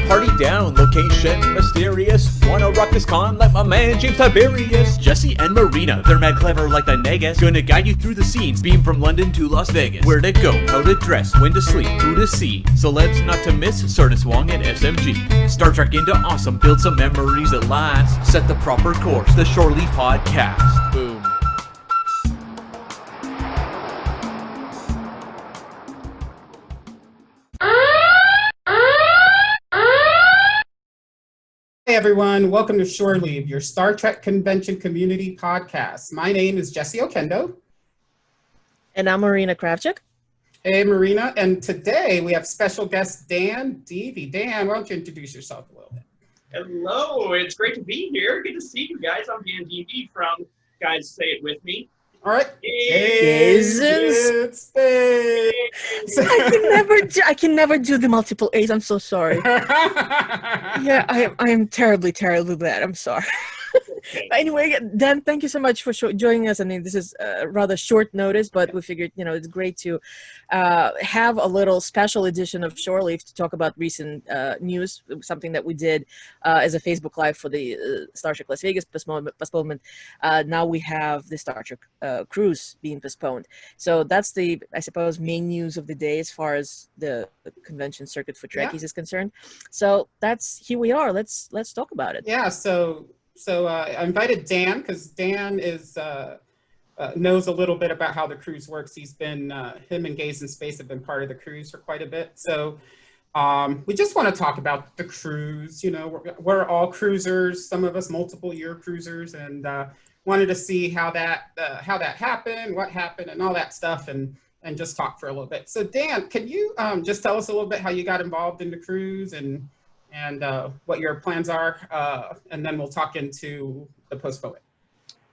party down, location mysterious. Wanna rock this con like my man James Tiberius. Jesse and Marina, they're mad clever like the Negus. Gonna guide you through the scenes, beam from London to Las Vegas. Where to go, how to dress, when to sleep, who to see. Celebs not to miss, Sardis Wong and SMG. Star Trek into awesome, build some memories at last. Set the proper course, the Shore Leave Podcast. Boom. Hey everyone, welcome to Shore Leave, your Star Trek Convention Community Podcast. My name is Jesse Okendo. And I'm Marina Kravchuk. Hey Marina, and today we have special guest Dan Deevey. Dan, why don't you introduce yourself a little bit? Hello, it's great to be here. Good to see you guys. I'm Dan Deevey from Guys Say It With Me. All right. GaaaysInSpaaace. I can never do the multiple A's. I'm so sorry. Yeah, I am terribly bad. I'm sorry. Okay. Anyway, Dan, thank you so much for joining us. I mean, this is rather short notice, but we figured, it's great to have a little special edition of Shore Leave to talk about recent news, something that we did as a Facebook Live for the Star Trek Las Vegas postponement. Now we have the Star Trek cruise being postponed. So that's the, I suppose, main news of the day as far as the convention circuit for Trekkies is concerned. So here we are. Let's talk about it. Yeah, so I invited Dan because Dan knows a little bit about how the cruise works. He's been, him and GaaaysInSpaaace have been part of the cruise for quite a bit. So we just want to talk about the cruise. We're all cruisers, some of us multiple year cruisers, and wanted to see how that happened, what happened, and all that stuff, and just talk for a little bit. So Dan, can you just tell us a little bit how you got involved in the cruise and what your plans are, and then we'll talk into the postponement.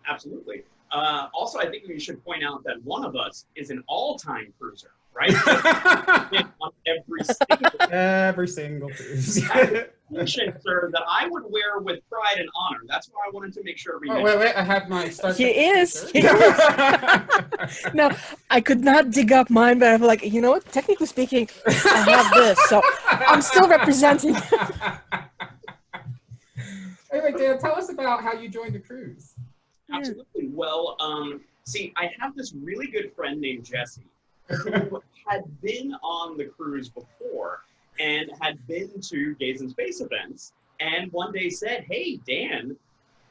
Absolutely. Also, I think we should point out that one of us is an all-time cruiser, right? On every single cruise. Sir, that I would wear with pride and honor. That's why I wanted to make sure we wait, I have my Star Trek. He is. No, I could not dig up mine, but I'm like, you know what? Technically speaking, I have this, so I'm still representing. Anyway, Dan, tell us about how you joined the cruise. Absolutely. Well, see, I have this really good friend named Jesse who had been on the cruise before and had been to GaaaysInSpaaace events, and one day said, "Hey, Dan,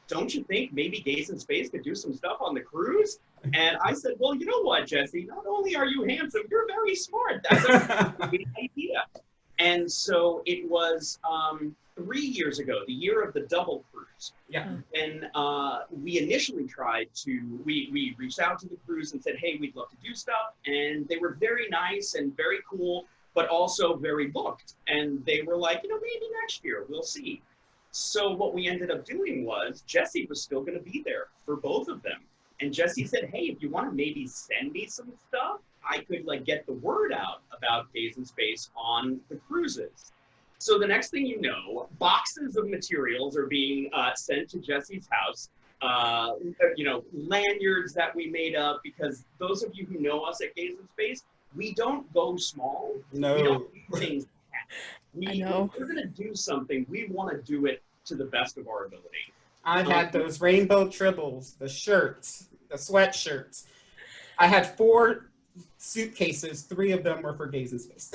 don't you think maybe GaaaysInSpaaace could do some stuff on the cruise?" And I said, "Well, you know what, Jesse? Not only are you handsome, you're very smart. That's a great idea." And so it was 3 years ago, the year of the double cruise. Yeah. And we initially we reached out to the cruise and said, "Hey, we'd love to do stuff." And they were very nice and very cool, but also very booked. And they were like, maybe next year, we'll see. So what we ended up doing was Jesse was still going to be there for both of them. And Jesse said, "Hey, if you want to maybe send me some stuff, I could get the word out about GaaaysInSpaaace on the cruises." So the next thing you know, boxes of materials are being sent to Jesse's house. Lanyards that we made up, because those of you who know us at GaaaysInSpaaace, we don't go small. No. We don't do things. I know. If we're going to do something, we want to do it to the best of our ability. I had those rainbow tribbles, the shirts, the sweatshirts. I had 4 suitcases. 3 of them were for GaaaysInSpaaace.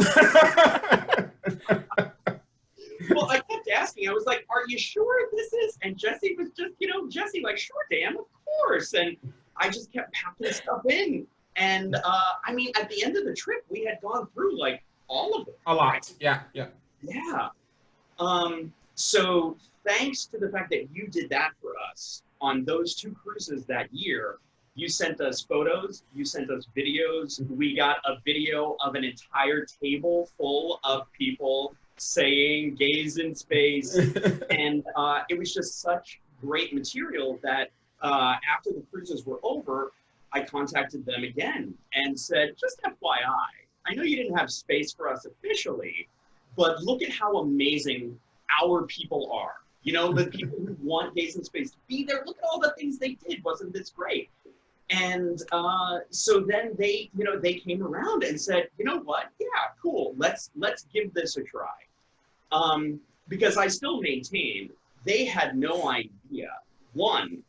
Well, I kept asking. I was like, "Are you sure this is?" And Jesse was just, Jesse, like, "Sure, Dan, of course." And I just kept packing stuff in. And I mean, at the end of the trip, we had gone through all of it. A lot. Yeah. Yeah. So thanks to the fact that you did that for us on those 2 cruises that year, you sent us photos, you sent us videos. We got a video of an entire table full of people saying GaaaysInSpaaace. And it was just such great material that after the cruises were over, I contacted them again and said, "Just FYI, I know you didn't have space for us officially, but look at how amazing our people are. The people who want GaaaysInSpaaace to be there, look at all the things they did. Wasn't this great?" And so then they came around and said, "You know what? Yeah, cool. Let's give this a try." because I still maintain they had no idea, one,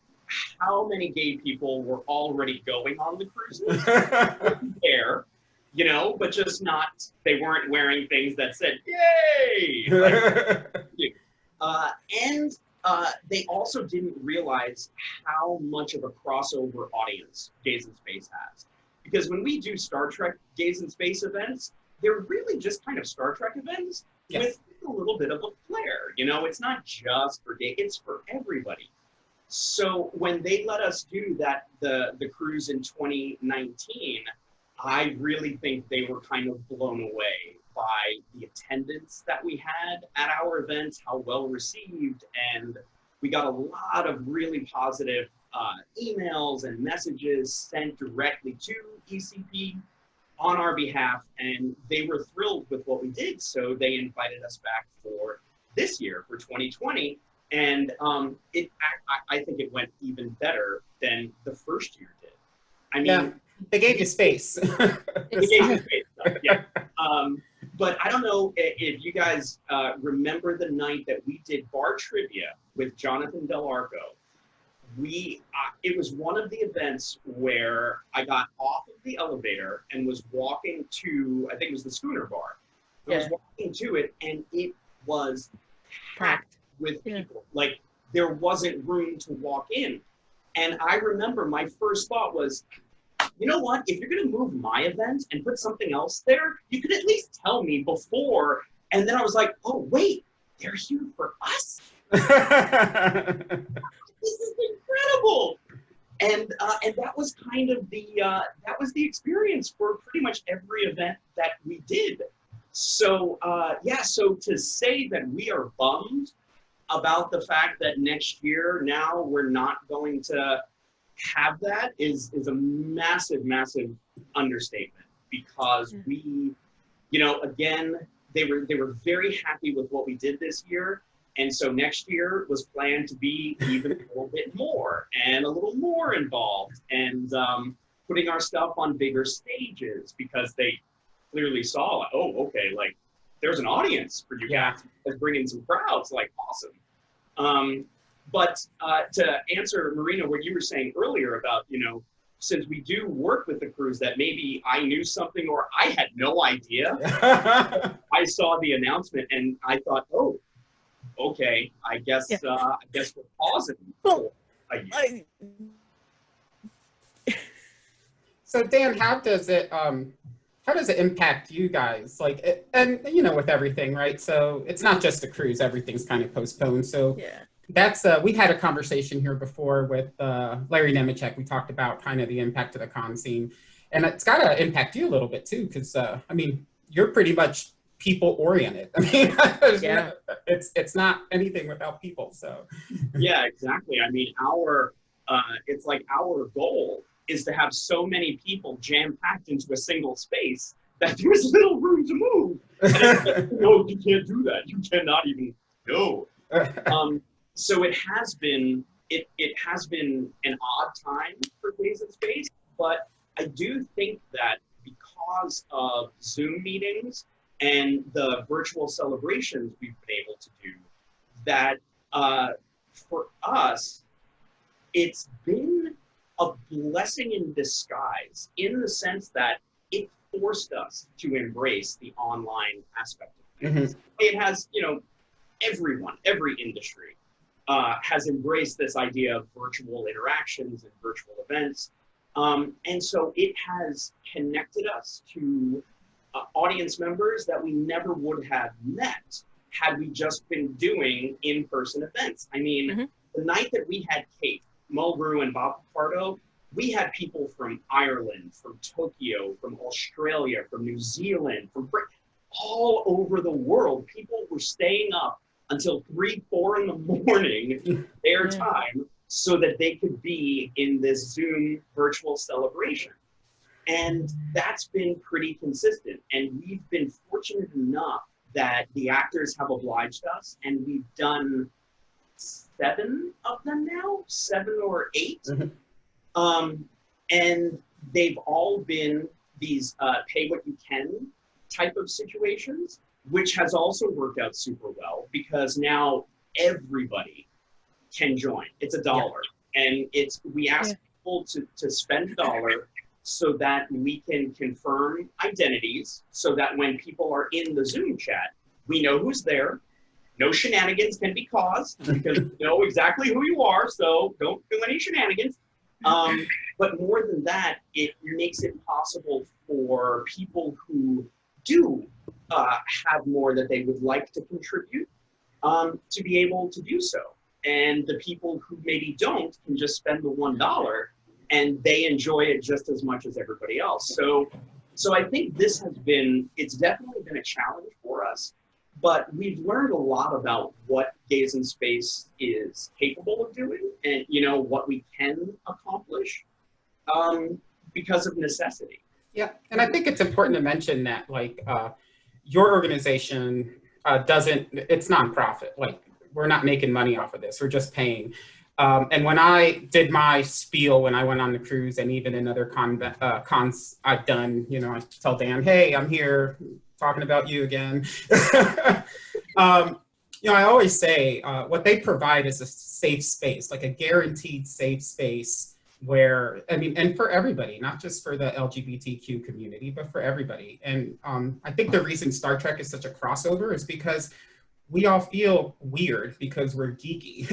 how many gay people were already going on the cruises. There, you know, but just not, they weren't wearing things that said, yay! And they also didn't realize how much of a crossover audience Gays in Space has. Because when we do Star Trek Gays in Space events, they're really just kind of Star Trek events with a little bit of a flair. You know, it's not just for gay, it's for everybody. So when they let us do that, the cruise in 2019, I really think they were kind of blown away by the attendance that we had at our events, how well received, and we got a lot of really positive emails and messages sent directly to ECP on our behalf, and they were thrilled with what we did, so they invited us back for this year, for 2020, and I think it went even better than the first year did. I mean, they gave you space. They gave you space, yeah. But I don't know if you guys remember the night that we did bar trivia with Jonathan Del Arco. It was one of the events where I got off of the elevator and was walking to, I think it was the Schooner Bar. I was walking to it, and it was packed with people. Like, there wasn't room to walk in. And I remember my first thought was, you know what, if you're gonna move my event and put something else there, you could at least tell me before. And then I was like, oh wait, they're here for us? This is incredible. And that was kind of that was the experience for pretty much every event that we did. So so to say that we are bummed about the fact that next year now we're not going to have that is a massive, massive understatement, because we, you know, again, they were very happy with what we did this year. And so next year was planned to be even a little bit more and a little more involved, and putting our stuff on bigger stages, because they clearly saw, like, oh, okay, like there's an audience for you guys. Let's bring in some crowds, like, awesome. But to answer, Marina, what you were saying earlier about, you know, since we do work with the cruise, that maybe I knew something or I had no idea. I saw the announcement and I thought, oh, okay, I guess we're pausing for a year. So Dan, how does it impact you guys? Like, and you know, with everything, right? So it's not just the cruise; everything's kind of postponed. So that's we had a conversation here before with Larry Nemechek. We talked about kind of the impact of the con scene, and it's got to impact you a little bit too, because I mean, you're pretty much people oriented. I mean, it's not anything without people. So yeah, exactly. I mean, it's like our goal is to have so many people jam-packed into a single space that there's little room to move. And no, you can't do that. You cannot even go. So it has been an odd time for Gays in Space, but I do think that because of Zoom meetings and the virtual celebrations we've been able to do, that for us, it's been a blessing in disguise, in the sense that it forced us to embrace the online aspect of things. It has, you know, every industry has embraced this idea of virtual interactions and virtual events. And so it has connected us to audience members that we never would have met had we just been doing in-person events. I mean, the night that we had Kate Mulgrew and Bob Pardo, we had people from Ireland, from Tokyo, from Australia, from New Zealand, from Britain, all over the world. People were staying up until 3, 4 in the morning, their time, so that they could be in this Zoom virtual celebration. And that's been pretty consistent. And we've been fortunate enough that the actors have obliged us, and we've done 7 of them now, 7 or 8. And they've all been these pay what you can type of situations, which has also worked out super well because now everybody can join. It's $1, and we ask people to spend $1 so that we can confirm identities, so that when people are in the Zoom chat, we know who's there. No shenanigans can be caused because we know exactly who you are, so don't do any shenanigans. But more than that, it makes it possible for people who do have more that they would like to contribute to be able to do so. And the people who maybe don't can just spend the $1 and they enjoy it just as much as everybody else. So I think it's definitely been a challenge for us, but we've learned a lot about what Gays in Space is capable of doing and, you know, what we can accomplish because of necessity. Yeah, and I think it's important to mention that, like, your organization it's nonprofit. Like, we're not making money off of this. We're just paying. And when I did my spiel, when I went on the cruise and even in other cons I've done, you know, I tell Dan, hey, I'm here talking about you again. You know, I always say what they provide is a safe space, like a guaranteed safe space where, I mean, and for everybody, not just for the LGBTQ community, but for everybody. And I think the reason Star Trek is such a crossover is because we all feel weird because we're geeky.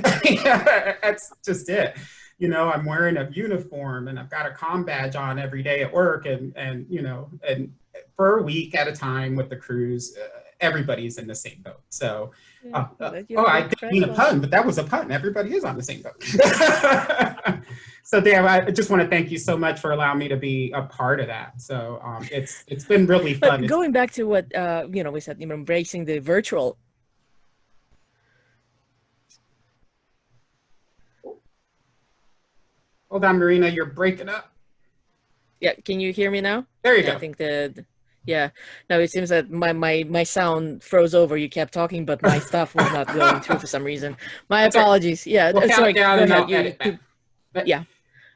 That's just it. You know, I'm wearing a uniform and I've got a comm badge on every day at work, and you know, and for a week at a time with the cruise, everybody's in the same boat. So, I didn't mean a pun, but that was a pun. Everybody is on the same boat. So Dan, I just want to thank you so much for allowing me to be a part of that. So it's been really fun. But going back to what you know, we said, you know, embracing the virtual. Hold on, Marina, you're breaking up. Yeah, can you hear me now? There you go. I think yeah. No, it seems that my sound froze over. You kept talking, but my stuff was not going through for some reason. My apologies. Yeah, we'll sorry. Go ahead. Yeah.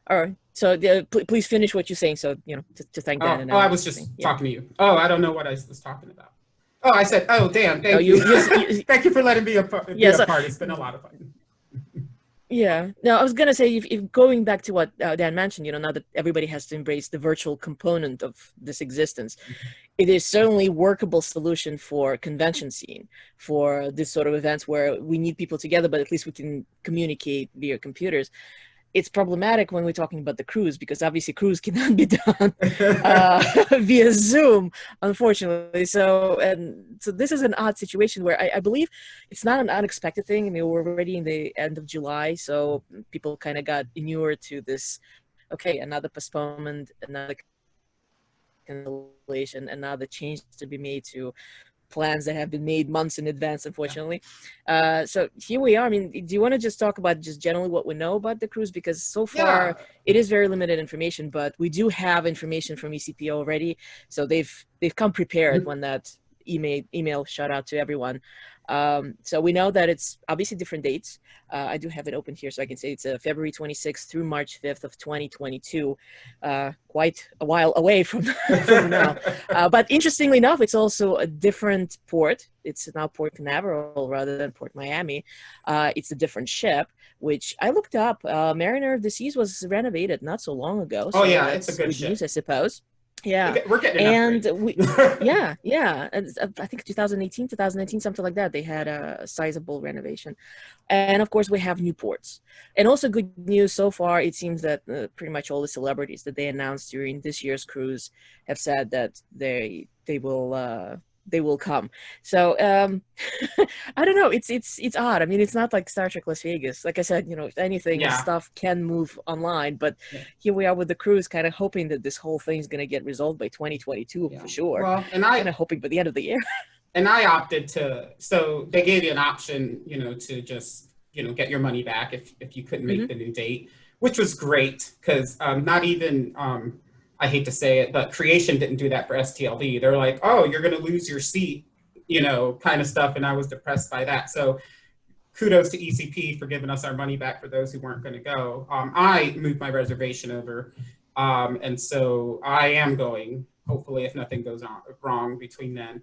All right. So please finish what you're saying. So, you know, to thank Dan. And I was just talking to you. Oh, I don't know what I was talking about. Oh, I said, oh, Dan, thank you. Thank you for letting me be a part. It's been a lot of fun. Yeah. Now, I was going to say, if going back to what Dan mentioned, you know, now that everybody has to embrace the virtual component of this existence, it is certainly a workable solution for convention scene, for this sort of events where we need people together, but at least we can communicate via computers. It's problematic when we're talking about the cruise, because obviously cruise cannot be done via Zoom, unfortunately. So this is an odd situation where I believe it's not an unexpected thing. I mean, we're already in the end of July, so people kind of got inured to this, okay, another postponement, another cancellation, and now the change to be made to plans that have been made months in advance, unfortunately. So here we are. I mean, do you want to just talk about just generally what we know about the cruise? Because so far it is very limited information, but we do have information from ECP already. So they've come prepared when that email shot out to everyone. So we know that it's obviously different dates. I do have it open here, so I can say it's February 26th through March 5th of 2022. Quite a while away from now. But interestingly enough, it's also a different port. It's now Port Canaveral rather than Port Miami. It's a different ship, which I looked up. Mariner of the Seas was renovated not so long ago. So it's a good ship, news, I suppose. Yeah, we're getting and I think 2018, 2019, something like that. They had a sizable renovation, and of course we have new ports. And also good news so far. It seems that pretty much all the celebrities that they announced during this year's cruise have said that they will come. So I don't know. It's odd. I mean, it's not like Star Trek Las Vegas. Like I said, you know, if anything, stuff can move online. But here we are with the cruise, kind of hoping that this whole thing is going to get resolved by 2022 for sure. Well, and kind of hoping by the end of the year. And I opted to. So they gave you an option, you know, to just, you know, get your money back if you couldn't make the new date, which was great because not even. I hate to say it, but Creation didn't do that for STLV. They're like, oh, you're going to lose your seat, you know, kind of stuff. And I was depressed by that. So kudos to ECP for giving us our money back for those who weren't going to go. I moved my reservation over. And so I am going, hopefully, if nothing goes wrong between then.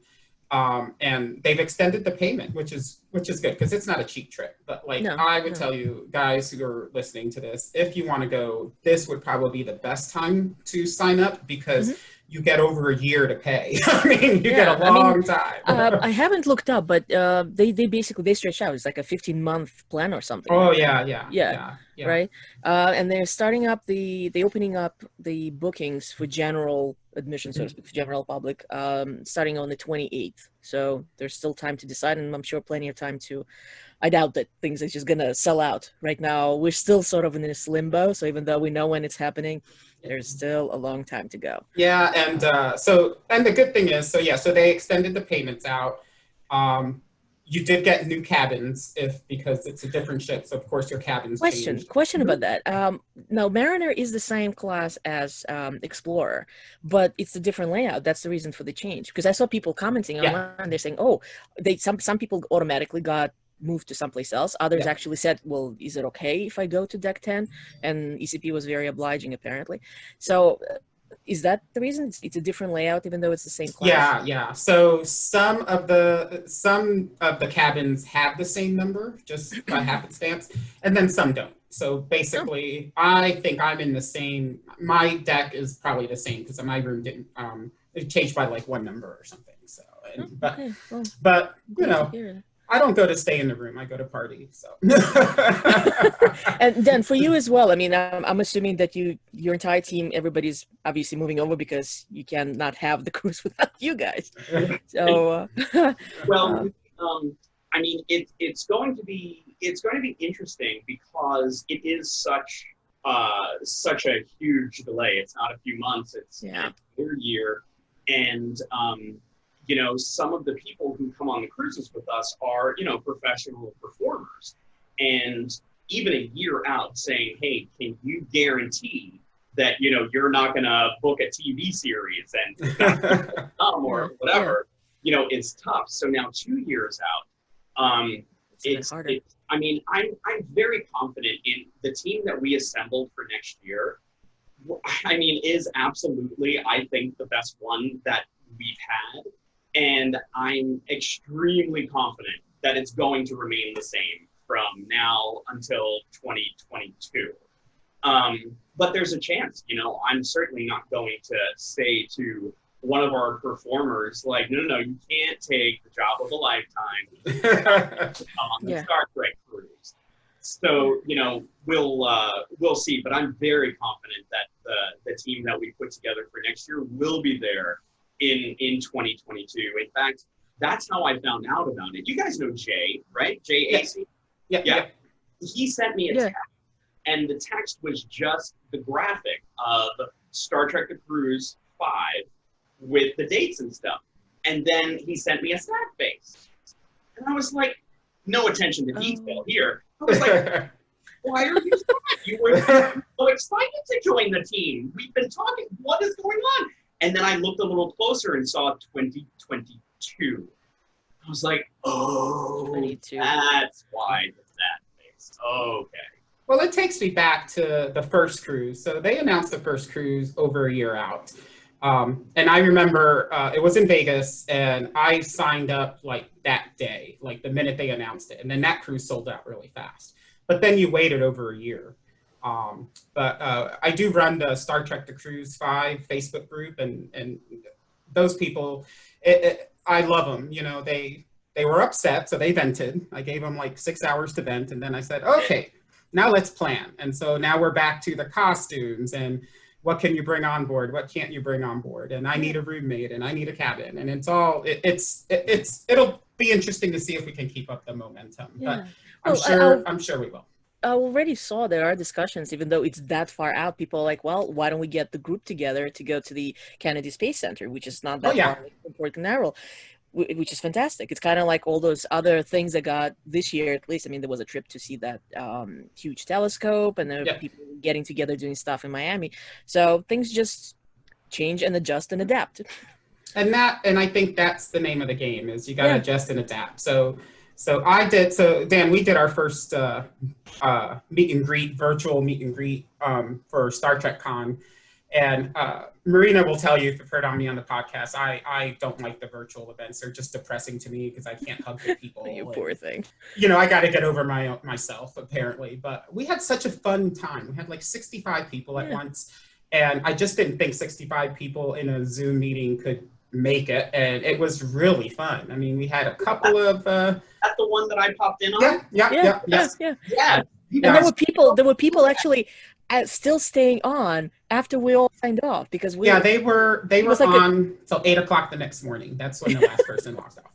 And they've extended the payment, which is good because it's not a cheap trip. But like I would tell you guys who are listening to this, if you want to go, this would probably be the best time to sign up because you get over a year to pay. I mean, you get a long time. I haven't looked up, but they stretch out. It's like a 15-month plan or something. Oh, right? yeah. Right. And they're opening up the bookings for general admission, so to speak, for general public, starting on the 28th. So there's still time to decide, and I'm sure plenty of time to. I doubt that things are just gonna sell out right now. We're still sort of in this limbo. So even though we know when it's happening, there's still a long time to go. Yeah, and and the good thing is, so they extended the payments out. You did get new cabins because it's a different ship, so of course your cabins changed. Question about that. Now Mariner is the same class as Explorer, but it's a different layout. That's the reason for the change. Because I saw people commenting online. They're saying, "Oh, some people automatically got moved to someplace else." Others actually said, "Well, is it okay if I go to deck 10?" And ECP was very obliging, apparently. So. Is that the reason? It's a different layout, even though it's the same class. Yeah. So some of the cabins have the same number, just by happenstance, and then some don't. So basically, I think I'm in the same. My deck is probably the same because my room didn't. It changed by like one number or something. So, but you know. I don't go to stay in the room. I go to party. So. And then for you as well. I mean, I'm assuming that your entire team, everybody's obviously moving over because you cannot have the cruise without you guys. So. Well, I mean, it's going to be interesting because it is such a huge delay. It's not a few months. It's a year, and. You know, some of the people who come on the cruises with us are, you know, professional performers. And even a year out saying, hey, can you guarantee that, you know, you're not going to book a TV series and or whatever, you know, it's tough. So now 2 years out, I mean, I'm very confident in the team that we assembled for next year. I mean, is absolutely, I think, the best one that we've had. And I'm extremely confident that it's going to remain the same from now until 2022. But there's a chance, you know, I'm certainly not going to say to one of our performers, like, no, you can't take the job of a lifetime on the Star Trek cruise. So, you know, we'll see. But I'm very confident that the team that we put together for next year will be there in 2022. In fact, that's how I found out about it. You guys know Jay, right? Jay AC? Yeah. He sent me a text, and the text was just the graphic of Star Trek The Cruise 5 with the dates and stuff. And then he sent me a sad face. And I was like, no attention to detail here. I was like, why are you sad? You were so excited to join the team. We've been talking. What is going on? And then I looked a little closer and saw 2022. I was like, oh, 22. That's why that face. Okay. Well, it takes me back to the first cruise. So they announced the first cruise over a year out. And I remember it was in Vegas, and I signed up like that day, like the minute they announced it. And then that cruise sold out really fast. But then you waited over a year. But I do run the Star Trek The Cruise 5 Facebook group, and those people, I love them. You know, they were upset, so they vented. I gave them like 6 hours to vent, and then I said, okay, now let's plan. And so now we're back to the costumes and what can you bring on board? What can't you bring on board? And I need a roommate, and I need a cabin, and it's all it'll be interesting to see if we can keep up the momentum. Yeah. But I'm sure we will. I already saw there are discussions, even though it's that far out, people are like, well, why don't we get the group together to go to the Kennedy Space Center, which is not that far from Port Canaveral, which is fantastic. It's kind of like all those other things that got this year, at least. I mean, there was a trip to see that huge telescope, and there were people getting together doing stuff in Miami. So things just change and adjust and adapt. And I think that's the name of the game, is you got to adjust and adapt. So Dan, we did our first virtual meet and greet for Star Trek Con. And Marina will tell you, if you've heard on me on the podcast, I don't like the virtual events. They're just depressing to me because I can't hug with people. You poor thing. You know, I got to get over myself, apparently. But we had such a fun time. We had like 65 people at once. And I just didn't think 65 people in a Zoom meeting could make it. And it was really fun. I mean, we had a couple of... That's the one that I popped in on? Yeah. And there were people actually still staying on after we all signed off because we they were on till 8 o'clock the next morning. That's when the last person logged off.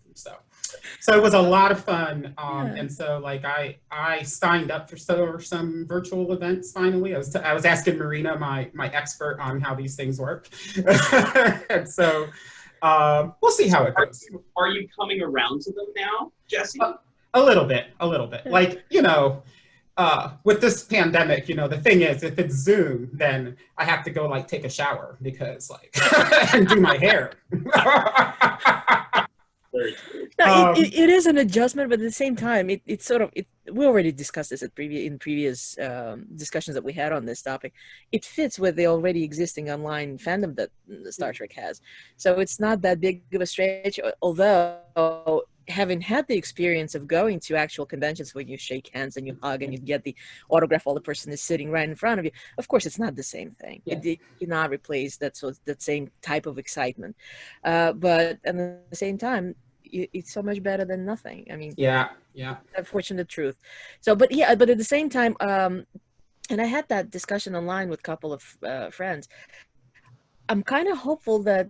So it was a lot of fun. And so like I signed up for some virtual events finally. I was asking Marina, my expert on how these things work. And so we'll see how it goes. Are you coming around to them now, Jesse? A little bit. Like, you know, with this pandemic, you know, the thing is, if it's Zoom, then I have to go like take a shower because like and do my hair. No, it is an adjustment, but at the same time, it's sort of we already discussed this in previous discussions that we had on this topic. It fits with the already existing online fandom that Star Trek has, so it's not that big of a stretch. Although having had the experience of going to actual conventions where you shake hands and you hug and you get the autograph while the person is sitting right in front of you, of course, it's not the same thing. Yeah. It cannot replace that same type of excitement. But at the same time, it's so much better than nothing. I mean, yeah. Unfortunate truth. So, but at the same time, and I had that discussion online with a couple of friends. I'm kind of hopeful that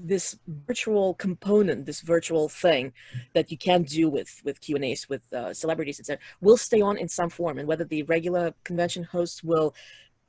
this virtual component, this virtual thing that you can do with Q&As with celebrities, etc., will stay on in some form, and whether the regular convention hosts will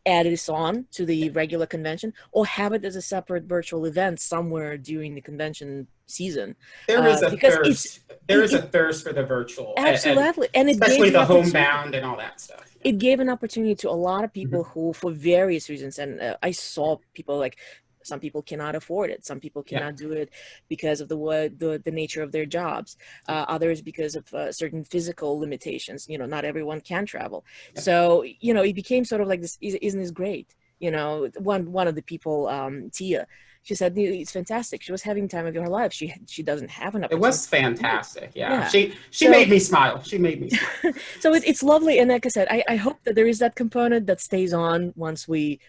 add this on to the regular convention or have it as a separate virtual event somewhere during the convention season. There is a thirst. There is a thirst for the virtual. Absolutely. And especially the homebound and all that stuff. It gave an opportunity to a lot of people who, for various reasons, and I saw people like, some people cannot afford it. Some people cannot do it because of the nature of their jobs. Others because of certain physical limitations. You know, not everyone can travel. Yeah. So, you know, it became sort of like this, isn't this great? You know, one of the people, Tia, she said, it's fantastic. She was having time of her life. She doesn't have an opportunity. It was fantastic. Yeah. She made me smile. She made me smile. So it's lovely. And like I said, I hope that there is that component that stays on once we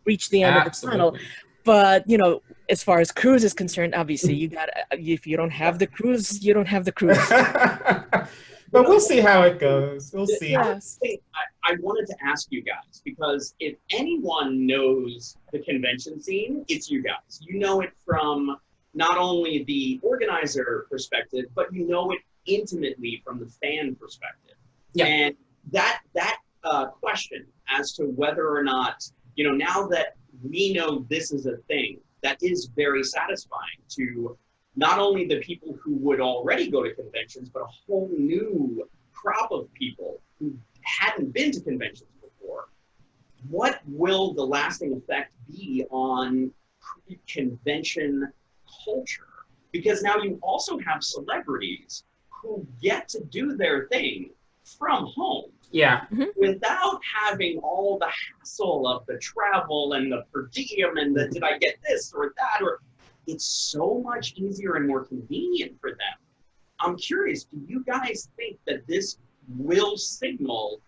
reach the end of the tunnel. But, you know, as far as cruise is concerned, obviously if you don't have the cruise, you don't have the cruise. But we'll see how it goes. We'll see. I wanted to ask you guys, because if anyone knows the convention scene, it's you guys. You know it from not only the organizer perspective, but you know it intimately from the fan perspective. Yeah. And that question as to whether or not, you know, now that we know this is a thing, that is very satisfying to not only the people who would already go to conventions, but a whole new crop of people who hadn't been to conventions before. What will the lasting effect be on convention culture? Because now you also have celebrities who get to do their thing from home. Yeah. Without having all the hassle of the travel and the per diem and the did I get this or that, or it's so much easier and more convenient for them. I'm curious, do you guys think that this will signal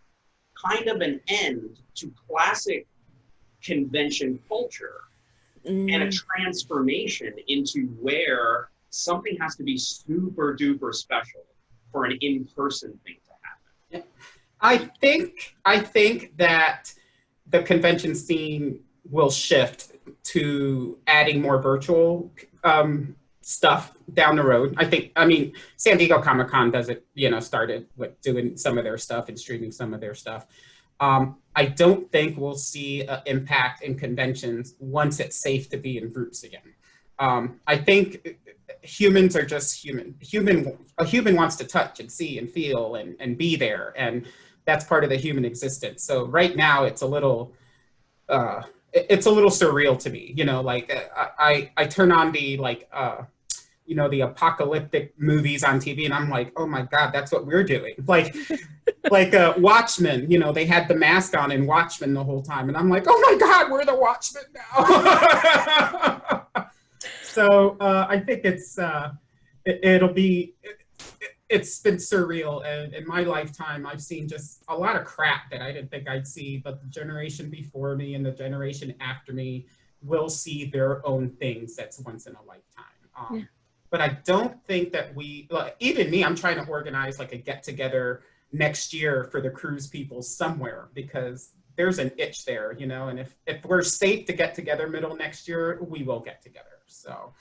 kind of an end to classic convention culture and a transformation into where something has to be super duper special for an in-person thing to happen? Yeah. I think that the convention scene will shift to adding more virtual stuff down the road. I mean, San Diego Comic-Con does it, you know, started with doing some of their stuff and streaming some of their stuff. I don't think we'll see an impact in conventions once it's safe to be in groups again. I think humans are just human. A human wants to touch and see and feel and be there, and that's part of the human existence. So right now it's a little surreal to me. You know, like I turn on the you know, the apocalyptic movies on TV, and I'm like, oh my God, that's what we're doing. Like Watchmen, you know, they had the mask on in Watchmen the whole time, and I'm like, oh my God, we're the Watchmen now. So I think it's been surreal, and in my lifetime, I've seen just a lot of crap that I didn't think I'd see, but the generation before me and the generation after me will see their own things that's once in a lifetime. But I don't think that even me, I'm trying to organize like a get-together next year for the cruise people somewhere, because there's an itch there, you know, and if we're safe to get together middle next year, we will get together. So,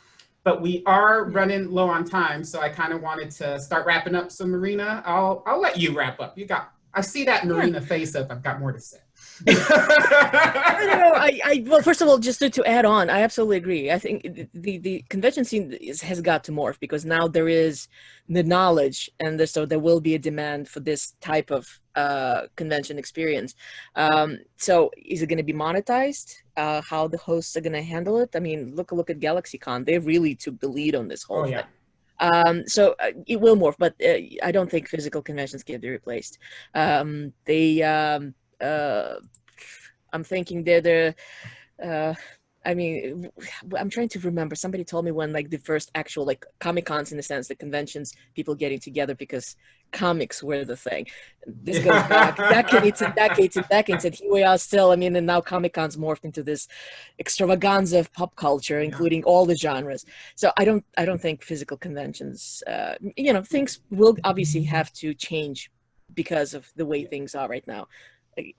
but we are running low on time, so I kind of wanted to start wrapping up. So Marina, I'll let you wrap up. I see that Marina face up. I've got more to say. Well, first of all, just to add on, I absolutely agree. I think the convention scene has got to morph, because now there is the knowledge, and so there will be a demand for this type of convention experience. So is it going to be monetized? How the hosts are going to handle it? I mean, look at GalaxyCon. They really took the lead on this whole thing. So it will morph, but I don't think physical conventions can be replaced. I'm thinking I mean, I'm trying to remember. Somebody told me when, like, the first actual, like, Comic-Cons, in a sense, the conventions, people getting together because comics were the thing. This goes back decades and decades and decades, and here we are still. I mean, and now Comic-Con's morphed into this extravaganza of pop culture, including all the genres. So I don't think physical conventions, you know, things will obviously have to change because of the way things are right now.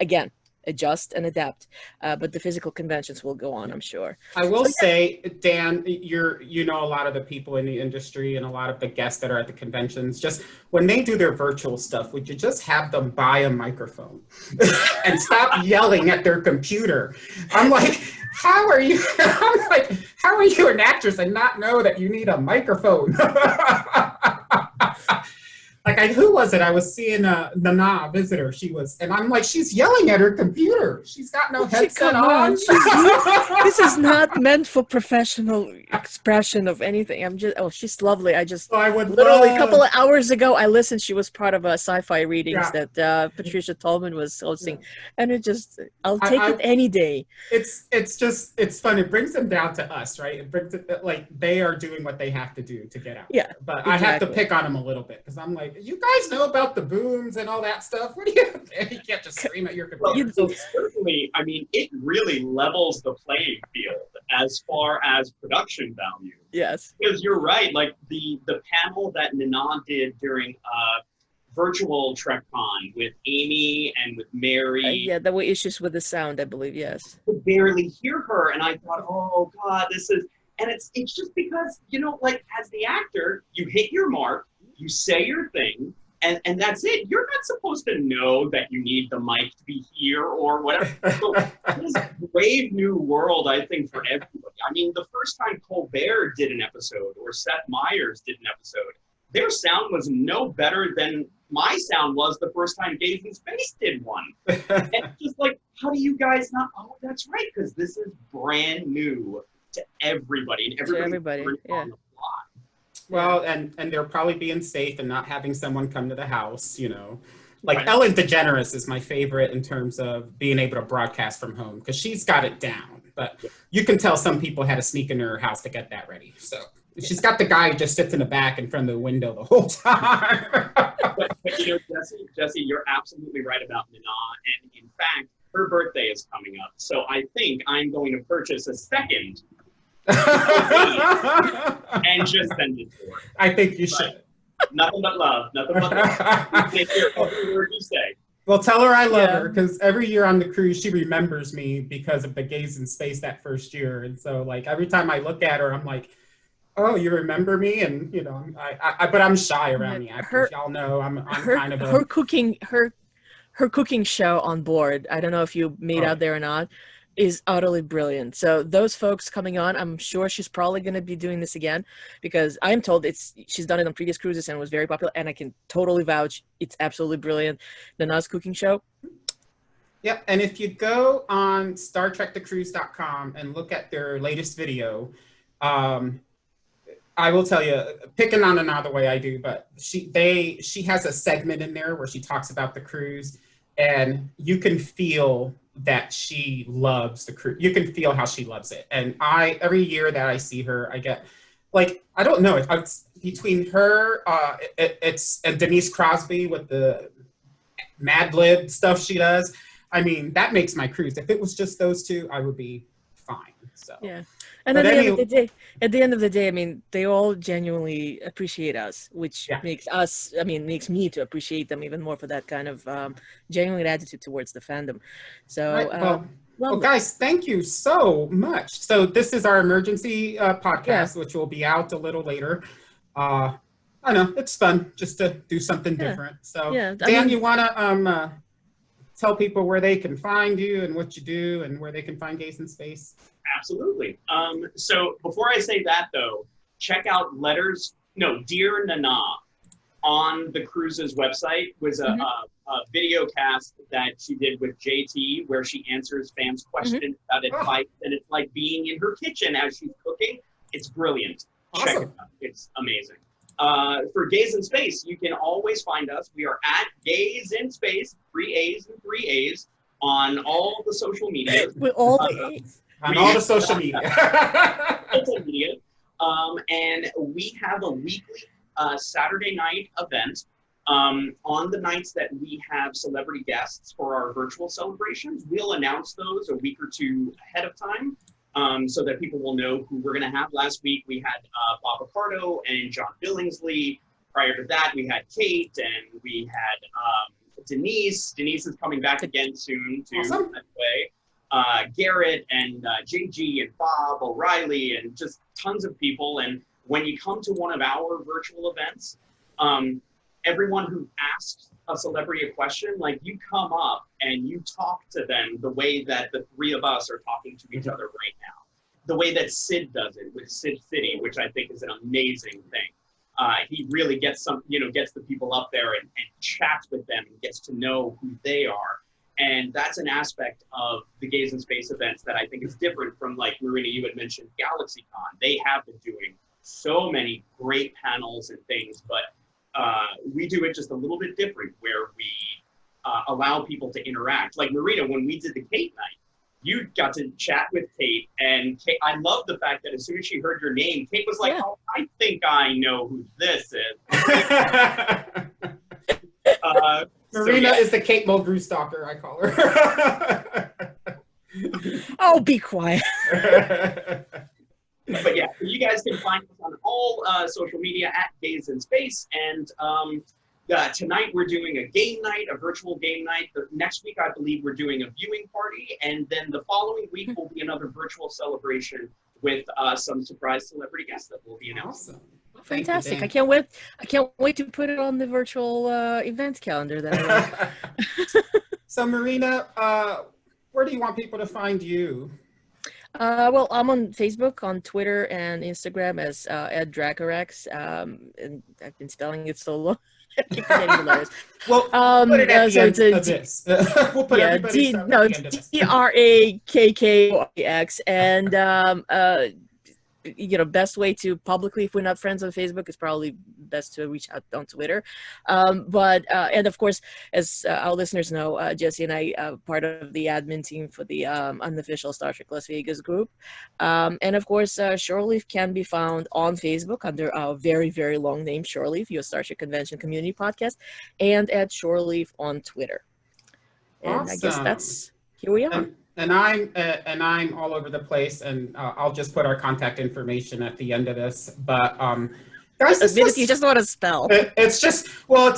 Again, adjust and adapt, but the physical conventions will go on, I'm sure. I will say, Dan, you know a lot of the people in the industry and a lot of the guests that are at the conventions. Just when they do their virtual stuff, would you just have them buy a microphone and stop yelling at their computer? I'm like, how are you? I'm like, how are you an actress and not know that you need a microphone? Like, who was it? I was seeing Nana, visitor. And I'm like, she's yelling at her computer. She's got no headset on. This is not meant for professional expression of anything. She's lovely. Literally a couple of hours ago, I listened. She was part of a sci-fi readings that Patricia Tallman was hosting. And I'll take it any day. It's fun. It brings them down to us, right? It brings it, like, they are doing what they have to do to get out. Yeah. But exactly. I have to pick on them a little bit, because I'm like, you guys know about the booms and all that stuff. What do you can't just scream at your computer. Well, so certainly, I mean, it really levels the playing field as far as production value. Yes. Because you're right, like the panel that Nana did during virtual TrekCon with Amy and with Mary. There were issues with the sound, I believe, yes. I could barely hear her, and I thought, oh God, and it's just because, you know, like, as the actor, you hit your mark, you say your thing, and that's it. You're not supposed to know that you need the mic to be here or whatever. So this brave new world, I think, for everybody. I mean, the first time Colbert did an episode or Seth Meyers did an episode, their sound was no better than my sound was the first time GaaaysInSpaaace did one. And it's just like, how do you guys not? Oh, that's right, because this is brand new to everybody, and everybody. On the fly. Well, and they're probably being safe and not having someone come to the house, you know. Like, Ellen DeGeneres is my favorite in terms of being able to broadcast from home, because she's got it down. But you can tell some people had to sneak into her house to get that ready. So she's got the guy who just sits in the back in front of the window the whole time. but you know, Jesse, you're absolutely right about Nana. And in fact, her birthday is coming up. So I think I'm going to purchase a second and just send it to her. I think you should. Nothing but love. Nothing but love. Take care of every word you say. Well, tell her I love her, because every year on the cruise, she remembers me because of the GaaaysInSpaaace that first year. And so, like, every time I look at her, I'm like, oh, you remember me? And, you know, but I'm shy around the actors. Y'all know I'm kind of her cooking show on board. I don't know if you made out there or not. Is utterly brilliant. So those folks coming on, I'm sure she's probably going to be doing this again, because I'm told she's done it on previous cruises and it was very popular, and I can totally vouch it's absolutely brilliant. Nana's cooking show. Yep, and if you go on StarTrekTheCruise.com and look at their latest video, I will tell you, picking on another way I do, but she has a segment in there where she talks about the cruise, and you can feel that she loves the cruise. You can feel how she loves it. And every year that I see her, I get like, I don't know, it's between her, it's and Denise Crosby with the Mad Lib stuff she does. I mean, that makes my cruise. If it was just those two, I would be fine. So Yeah. And but at the end of the day, I mean, they all genuinely appreciate us, which Yeah. makes us, I mean, makes me to appreciate them even more for that kind of genuine attitude towards the fandom. So, Right. Well, lovely. guys, thank you so much. So this is our emergency podcast, which will be out a little later. I don't know, it's fun just to do something different. So, Yeah, I Dan, mean, you want to tell people where they can find you and what you do and where they can find Gays in Space? Absolutely. So before I say that, though, check out Dear Nana on the cruise's website was a video cast that she did with JT where she answers fans' questions about advice, and it's like being in her kitchen as she's cooking. It's brilliant. Awesome. Check it out. It's amazing. For Gays in Space, you can always find us. We are at Gays in Space, 3 A's and 3 A's on all the social media. With all the A's. On all the social media. Social media. And we have a weekly Saturday night event on the nights that we have celebrity guests for our virtual celebrations. We'll announce those a week or two ahead of time so that people will know who we're going to have. Last week we had Bob Picardo and John Billingsley. Prior to that, we had Kate and we had Denise. Denise is coming back again soon too. Awesome. That way. Garrett and JG and Bob O'Reilly and just tons of people. And when you come to one of our virtual events, everyone who asks a celebrity a question, like you come up and you talk to them the way that the three of us are talking to each other right now. The way that Sid does it with Sid City, which I think is an amazing thing. He really gets the people up there and chats with them and gets to know who they are. And that's an aspect of the Gays in Space events that I think is different from, like, Marina, you had mentioned GalaxyCon. They have been doing so many great panels and things, but we do it just a little bit different where we allow people to interact. Like Marina, when we did the Kate night, you got to chat with Kate, and Kate, I love the fact that as soon as she heard your name, Kate was like, oh, I think I know who this is. Marina is the Kate Mulgrew stalker, I call her. Oh, be quiet. But yeah, you guys can find us on all social media at Gays in Space. And tonight we're doing a game night, a virtual game night. The next week, I believe we're doing a viewing party. And then the following week will be another virtual celebration with some surprise celebrity guests that will be announced. Awesome. Fantastic. I can't wait to put it on the virtual events calendar then. So Marina, where do you want people to find you? Well, I'm on Facebook, on Twitter, and Instagram as @Dracorex, and I've been spelling it so long. I keep forgetting the letters. Well, put it at the end of this. We'll put everybody's stuff at the end of this. DRAKKOX, and best way to publicly, if we're not friends on Facebook, is probably best to reach out on Twitter. And of course, as our listeners know, Jesse and I are part of the admin team for the unofficial Star Trek Las Vegas group. And of course, Shoreleaf can be found on Facebook under our very, very long name, Shoreleaf, your Star Trek Convention Community Podcast, and at Shoreleaf on Twitter. And Awesome. I guess that's, here we are. And I'm all over the place, and I'll just put our contact information at the end of this. But guys, you just want to spell. It's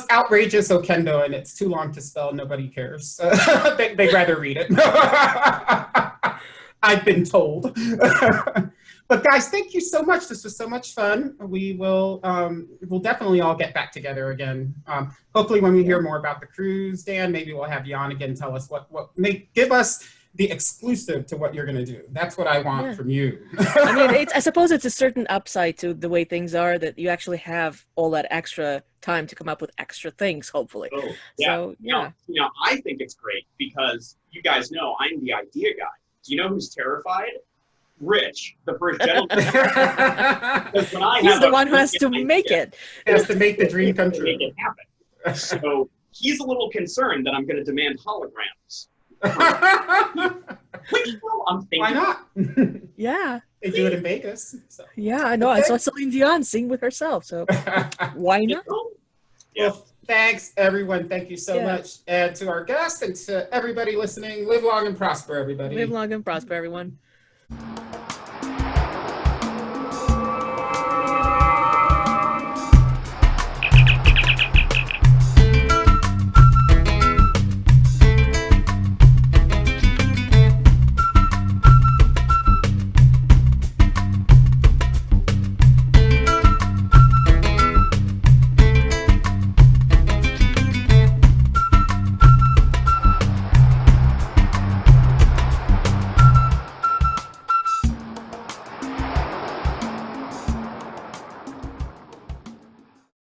outrageous Okendo, and it's too long to spell. Nobody cares. They'd rather read it. I've been told. But guys, thank you so much. This was so much fun. We'll definitely all get back together again. Hopefully, when we hear more about the cruise, Dan, maybe we'll have you on again. Tell us give us the exclusive to what you're going to do. That's what I want from you. I mean, I suppose it's a certain upside to the way things are, that you actually have all that extra time to come up with extra things, hopefully. Oh, yeah. So, yeah. I think it's great because you guys know I'm the idea guy. Do you know who's terrified? Rich, the first gentleman. Because when I He's have the a one who has to brilliant make idea, it. Has to make the dream come to true. make it happen. So he's a little concerned that I'm going to demand holograms. Which, well, I'm thinking. Why not? Yeah. They do it in Vegas. So. Yeah, I know. I Okay. saw Celine Dion sing with herself, so why You not? know? Yeah. Well, thanks, everyone. Thank you so Yeah. much. And to our guests and to everybody listening, live long and prosper, everybody. Live long and prosper, everyone.